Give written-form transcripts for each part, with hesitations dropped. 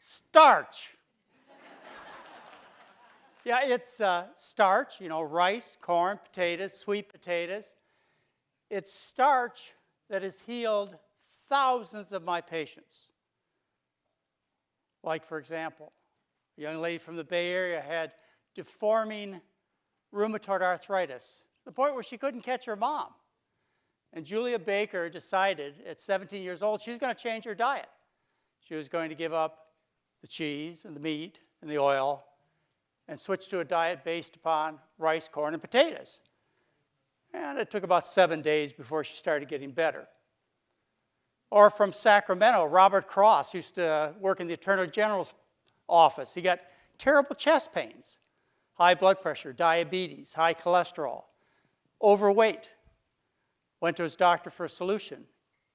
Starch. Yeah, it's starch, rice, corn, potatoes, sweet potatoes. It's starch that has healed thousands of my patients. Like, for example, a young lady from the Bay Area had deforming rheumatoid arthritis, to the point where she couldn't catch her mom. And Julia Baker decided at 17 years old she was going to change her diet. She was going to give up the cheese and the meat and the oil and switch to a diet based upon rice, corn, and potatoes. And it took about 7 days before she started getting better. Or from Sacramento, Robert Cross used to work in the Attorney General's office. He got terrible chest pains, high blood pressure, diabetes, high cholesterol, overweight. Went to his doctor for a solution.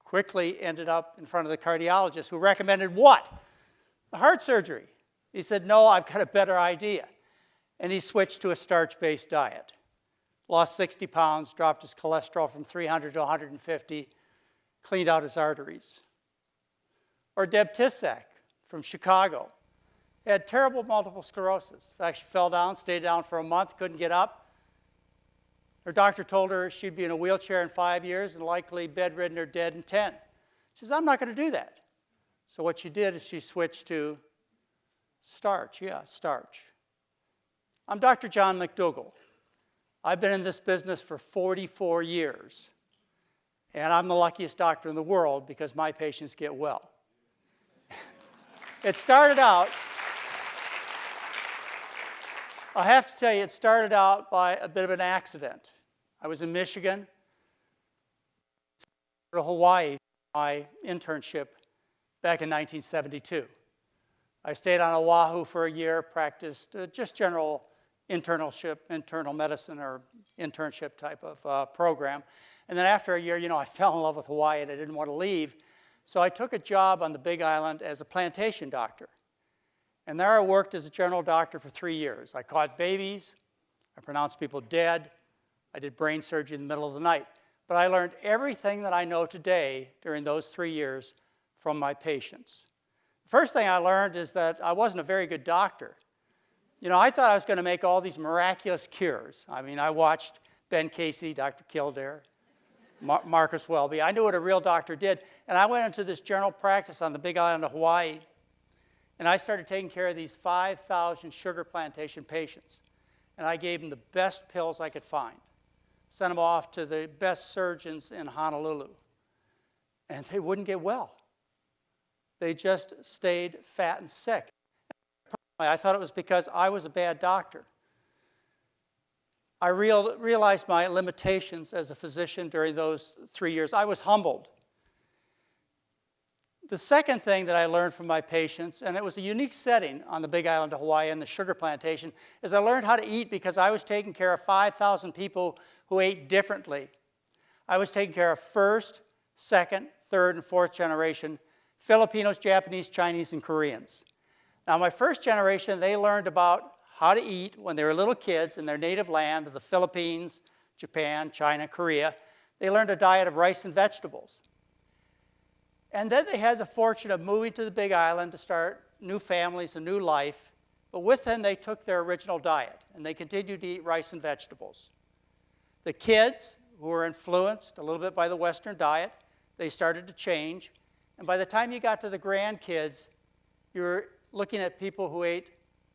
Quickly ended up in front of the cardiologist, who recommended what? The heart surgery. He said, no, I've got a better idea. And he switched to a starch-based diet. Lost 60 pounds, dropped his cholesterol from 300 to 150, cleaned out his arteries. Or Deb Tisak from Chicago. Had terrible multiple sclerosis. In fact, she fell down, stayed down for a month, couldn't get up. Her doctor told her she'd be in a wheelchair in 5 years and likely bedridden or dead in 10. She says, I'm not going to do that. So what she did is she switched to starch. I'm Dr. John McDougall. I've been in this business for 44 years. And I'm the luckiest doctor in the world because my patients get well. It started out, I have to tell you, it started out by a bit of an accident. I was in Michigan, to Hawaii, my internship back in 1972. I stayed on Oahu for a year, practiced just general internal medicine or internship type of program. And then after a year, I fell in love with Hawaii and I didn't want to leave. So I took a job on the Big Island as a plantation doctor. And there I worked as a general doctor for 3 years. I caught babies, I pronounced people dead, I did brain surgery in the middle of the night. But I learned everything that I know today during those 3 years from my patients. The first thing I learned is that I wasn't a very good doctor. I thought I was going to make all these miraculous cures. I watched Ben Casey, Dr. Kildare, Marcus Welby. I knew what a real doctor did. And I went into this general practice on the Big Island of Hawaii, and I started taking care of these 5,000 sugar plantation patients. And I gave them the best pills I could find. Sent them off to the best surgeons in Honolulu. And they wouldn't get well. They just stayed fat and sick. I thought it was because I was a bad doctor. I realized my limitations as a physician during those 3 years. I was humbled. The second thing that I learned from my patients, and it was a unique setting on the Big Island of Hawaii and the sugar plantation, is I learned how to eat because I was taking care of 5,000 people who ate differently. I was taking care of first, second, third, and fourth generation Filipinos, Japanese, Chinese, and Koreans. Now, my first generation, they learned about how to eat when they were little kids in their native land of the Philippines, Japan, China, Korea. They learned a diet of rice and vegetables. And then they had the fortune of moving to the Big Island to start new families, a new life. But with them, they took their original diet, and they continued to eat rice and vegetables. The kids, who were influenced a little bit by the Western diet, they started to change. And by the time you got to the grandkids, you were looking at people who ate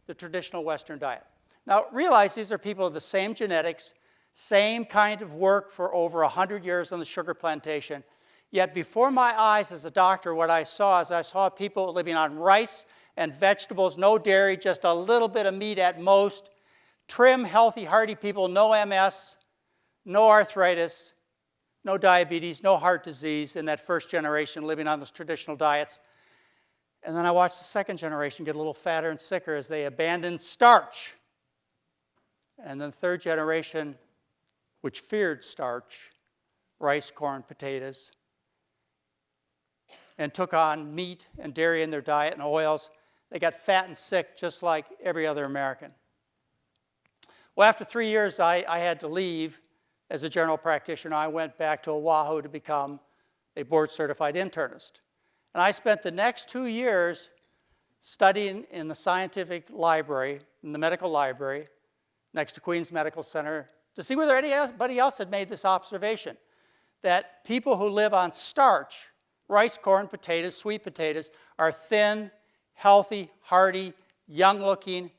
the traditional Western diet. Now, realize these are people of the same genetics, same kind of work for over 100 years on the sugar plantation. Yet before my eyes as a doctor, what I saw is I saw people living on rice and vegetables, no dairy, just a little bit of meat at most, trim, healthy, hearty people, no MS, no arthritis, no diabetes, no heart disease in that first generation living on those traditional diets. And then I watched the second generation get a little fatter and sicker as they abandoned starch. And then the third generation, which feared starch, rice, corn, potatoes, and took on meat and dairy in their diet and oils, they got fat and sick just like every other American. Well, after 3 years, I had to leave as a general practitioner. I went back to Oahu to become a board-certified internist. And I spent the next 2 years studying in the scientific library, in the medical library, next to Queens Medical Center, to see whether anybody else had made this observation, that people who live on starch, rice, corn, potatoes, sweet potatoes, are thin, healthy, hearty, young-looking,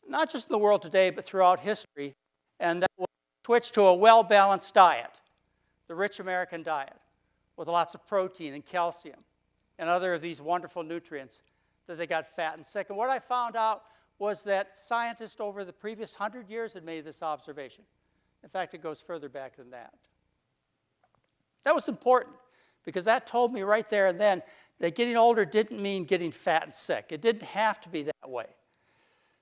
not just in the world today, but throughout history, and that will switch to a well-balanced diet, the rich American diet, with lots of protein and calcium and other of these wonderful nutrients, that they got fat and sick. And what I found out was that scientists over the previous 100 years had made this observation. In fact, it goes further back than that. That was important, because that told me right there and then that getting older didn't mean getting fat and sick. It didn't have to be that way.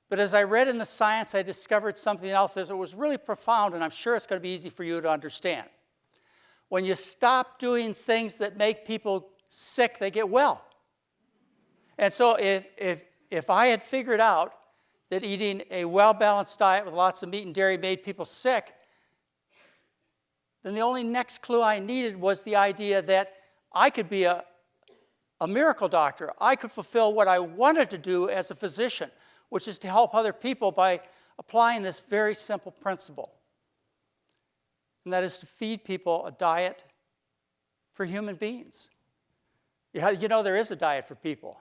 But as I read in the science, I discovered something else that was really profound, and I'm sure it's going to be easy for you to understand. When you stop doing things that make people sick, they get well. And so if I had figured out that eating a well-balanced diet with lots of meat and dairy made people sick, then the only next clue I needed was the idea that I could be a miracle doctor. I could fulfill what I wanted to do as a physician, which is to help other people by applying this very simple principle. And that is to feed people a diet for human beings. You know, there is a diet for people.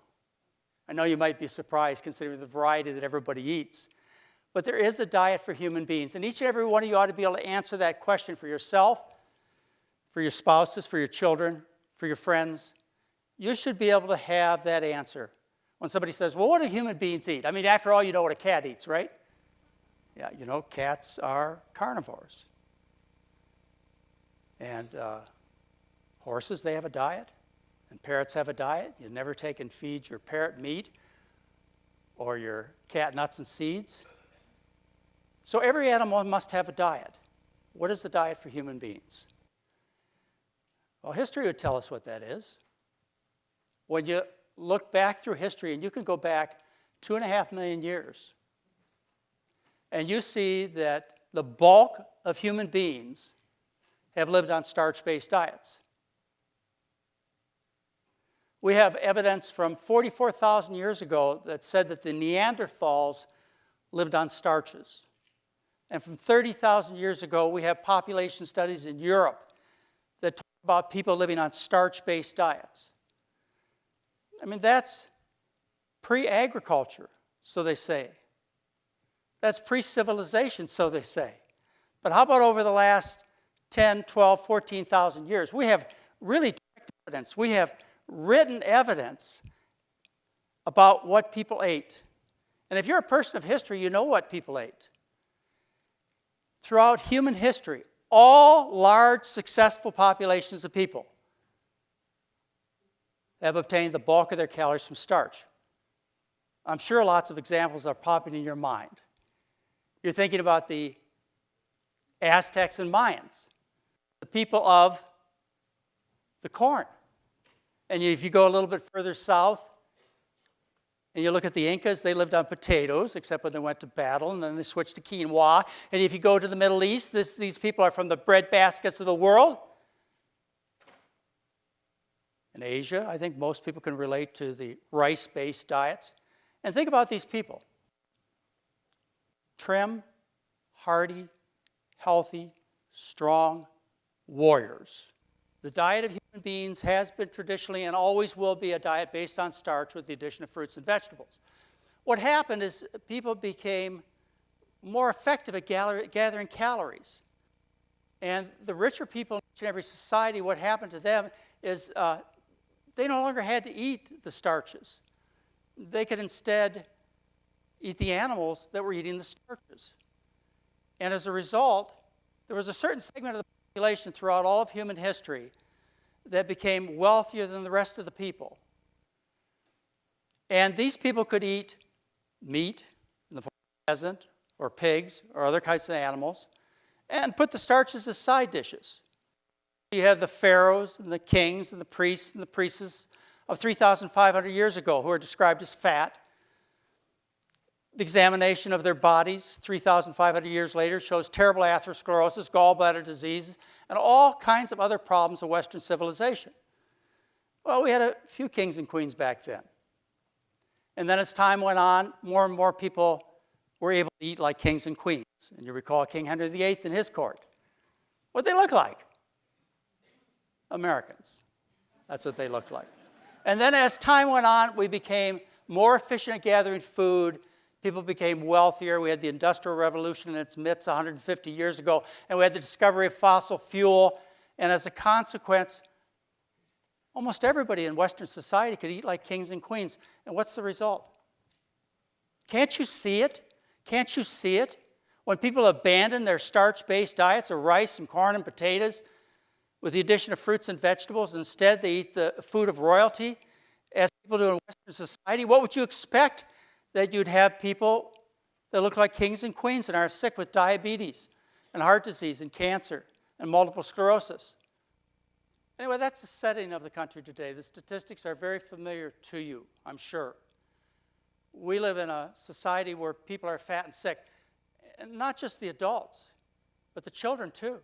I know you might be surprised considering the variety that everybody eats. But there is a diet for human beings. And each and every one of you ought to be able to answer that question for yourself, for your spouses, for your children, for your friends. You should be able to have that answer. When somebody says, well, what do human beings eat? I mean, after all, you know what a cat eats, right? Yeah, you know, cats are carnivores. And horses, they have a diet. And parrots have a diet. You never take and feed your parrot meat or your cat nuts and seeds. So every animal must have a diet. What is the diet for human beings? Well, history would tell us what that is. When you look back through history, and you can go back 2.5 million years, and you see that the bulk of human beings have lived on starch-based diets. We have evidence from 44,000 years ago that said that the Neanderthals lived on starches. And from 30,000 years ago, we have population studies in Europe that talk about people living on starch-based diets. I mean, that's pre-agriculture, so they say. That's pre-civilization, so they say. But how about over the last 10, 12, 14,000 years? We have really direct evidence. We have written evidence about what people ate. And if you're a person of history, you know what people ate. Throughout human history, all large, successful populations of people have obtained the bulk of their calories from starch. I'm sure lots of examples are popping in your mind. You're thinking about the Aztecs and Mayans, the people of the corn. And if you go a little bit further south, and you look at the Incas, they lived on potatoes, except when they went to battle, and then they switched to quinoa. And if you go to the Middle East, these people are from the bread baskets of the world. In Asia, I think most people can relate to the rice-based diets. And think about these people. Trim, hearty, healthy, strong warriors. The diet of human beings has been traditionally and always will be a diet based on starch with the addition of fruits and vegetables. What happened is people became more effective at gathering calories. And the richer people in each and every society, what happened to them is they no longer had to eat the starches. They could instead eat the animals that were eating the starches. And as a result, there was a certain segment of the population throughout all of human history that became wealthier than the rest of the people. And these people could eat meat in the form of pheasant or pigs or other kinds of animals and put the starches as side dishes. You have the pharaohs and the kings and the priests and the priestesses of 3,500 years ago who are described as fat. The examination of their bodies 3,500 years later shows terrible atherosclerosis, gallbladder disease, and all kinds of other problems of Western civilization. Well, we had a few kings and queens back then. And then as time went on, more and more people were able to eat like kings and queens. And you recall King Henry VIII in his court. What did they look like? Americans. That's what they looked like. And then as time went on, we became more efficient at gathering food. People became wealthier. We had the Industrial Revolution in its midst 150 years ago, and we had the discovery of fossil fuel. And as a consequence, almost everybody in Western society could eat like kings and queens. And what's the result? Can't you see it? Can't you see it? When people abandon their starch-based diets of rice and corn and potatoes with the addition of fruits and vegetables, instead they eat the food of royalty, as people do in Western society, what would you expect? That you'd have people that look like kings and queens and are sick with diabetes and heart disease and cancer and multiple sclerosis. Anyway, that's the setting of the country today. The statistics are very familiar to you, I'm sure. We live in a society where people are fat and sick, and not just the adults, but the children too.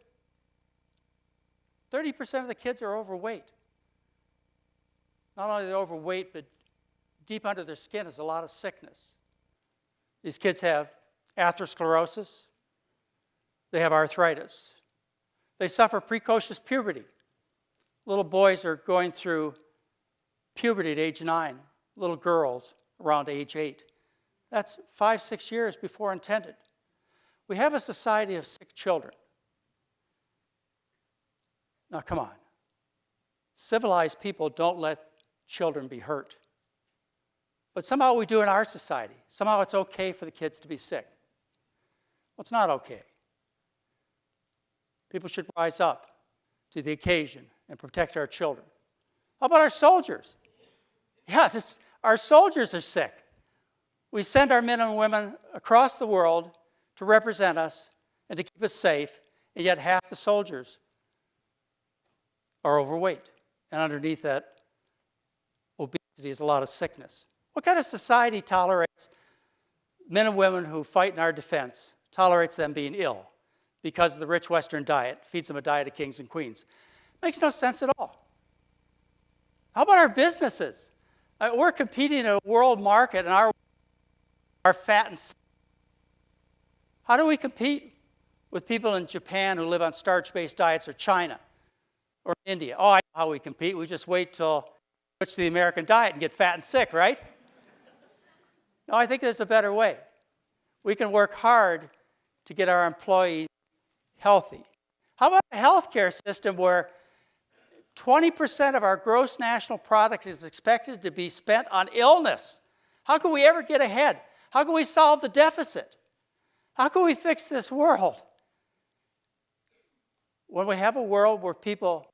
30% of the kids are overweight. Not only are they overweight, but deep under their skin is a lot of sickness. These kids have atherosclerosis. They have arthritis. They suffer precocious puberty. Little boys are going through puberty at age 9. Little girls around age 8. That's 5, 6 years before intended. We have a society of sick children. Now, come on. Civilized people don't let children be hurt. But somehow we do in our society. Somehow it's okay for the kids to be sick. Well, it's not okay. People should rise up to the occasion and protect our children. How about our soldiers? Yeah, our soldiers are sick. We send our men and women across the world to represent us and to keep us safe, and yet half the soldiers are overweight. And underneath that obesity is a lot of sickness. What kind of society tolerates men and women who fight in our defense, tolerates them being ill because of the rich Western diet, feeds them a diet of kings and queens? Makes no sense at all. How about our businesses? We're competing in a world market, and our fat and sick. How do we compete with people in Japan who live on starch-based diets, or China, or India? Oh, I know how we compete. We just wait till we switch to the American diet and get fat and sick, right? No, I think there's a better way. We can work hard to get our employees healthy. How about a healthcare system where 20% of our gross national product is expected to be spent on illness? How can we ever get ahead? How can we solve the deficit? How can we fix this world? When we have a world where people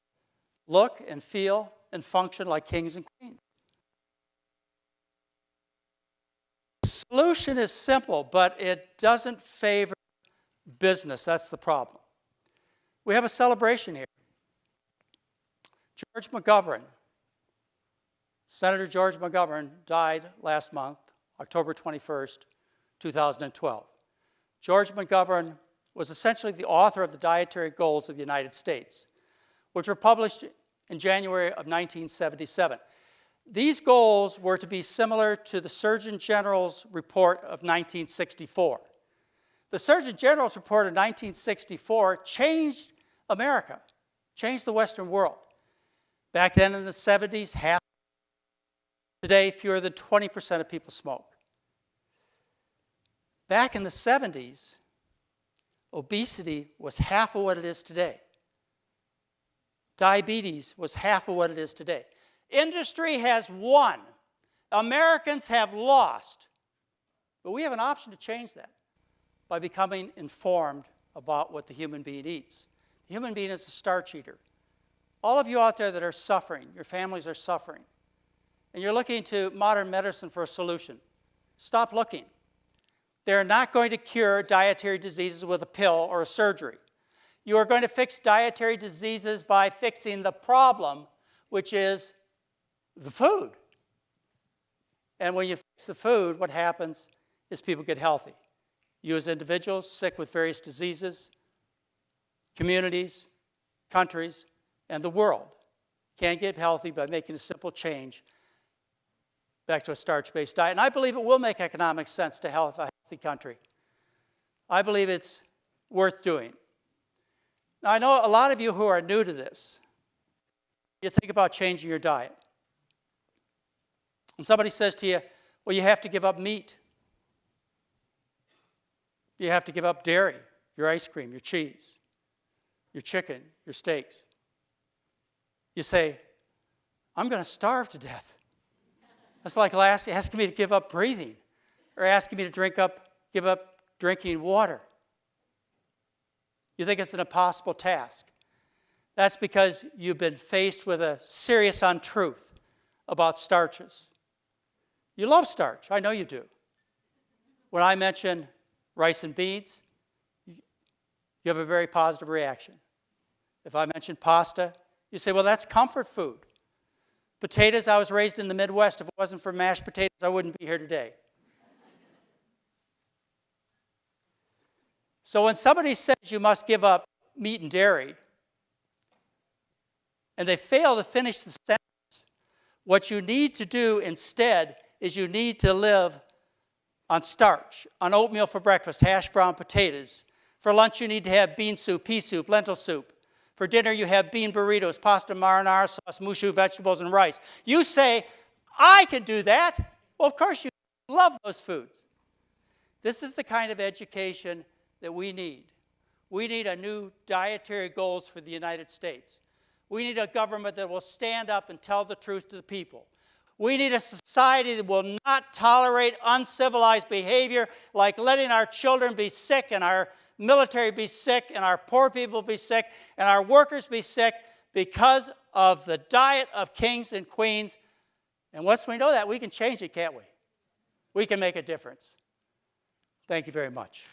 look and feel and function like kings and queens. The solution is simple, but it doesn't favor business. That's the problem. We have a celebration here. George McGovern, Senator George McGovern, died last month, October 21st, 2012. George McGovern was essentially the author of the Dietary Goals of the United States, which were published in January of 1977. These goals were to be similar to the Surgeon General's report of 1964. The Surgeon General's report of 1964 changed America, changed the Western world. Back then in the 70s, half. Today, fewer than 20% of people smoke. Back in the 70s, obesity was half of what it is today. Diabetes was half of what it is today. Industry has won. Americans have lost. But we have an option to change that by becoming informed about what the human being eats. The human being is a starch eater. All of you out there that are suffering, your families are suffering, and you're looking to modern medicine for a solution, stop looking. They're not going to cure dietary diseases with a pill or a surgery. You are going to fix dietary diseases by fixing the problem, which is the food. And when you fix the food, what happens is people get healthy. You as individuals, sick with various diseases, communities, countries, and the world can get healthy by making a simple change back to a starch-based diet. And I believe it will make economic sense to a healthy country. I believe it's worth doing. Now, I know a lot of you who are new to this, you think about changing your diet. And somebody says to you, well, you have to give up meat. You have to give up dairy, your ice cream, your cheese, your chicken, your steaks. You say, I'm going to starve to death. That's like asking me to give up breathing or asking me to give up drinking water. You think it's an impossible task. That's because you've been faced with a serious untruth about starches. You love starch. I know you do. When I mention rice and beans, you have a very positive reaction. If I mention pasta, you say, well, that's comfort food. Potatoes, I was raised in the Midwest. If it wasn't for mashed potatoes, I wouldn't be here today. So when somebody says you must give up meat and dairy, and they fail to finish the sentence, what you need to do instead is you need to live on starch, on oatmeal for breakfast, hash brown potatoes. For lunch, you need to have bean soup, pea soup, lentil soup. For dinner, you have bean burritos, pasta marinara sauce, mushu vegetables, and rice. You say, I can do that. Well, of course you love those foods. This is the kind of education that we need. We need a new dietary goals for the United States. We need a government that will stand up and tell the truth to the people. We need a society that will not tolerate uncivilized behavior like letting our children be sick and our military be sick and our poor people be sick and our workers be sick because of the diet of kings and queens. And once we know that, we can change it, can't we? We can make a difference. Thank you very much.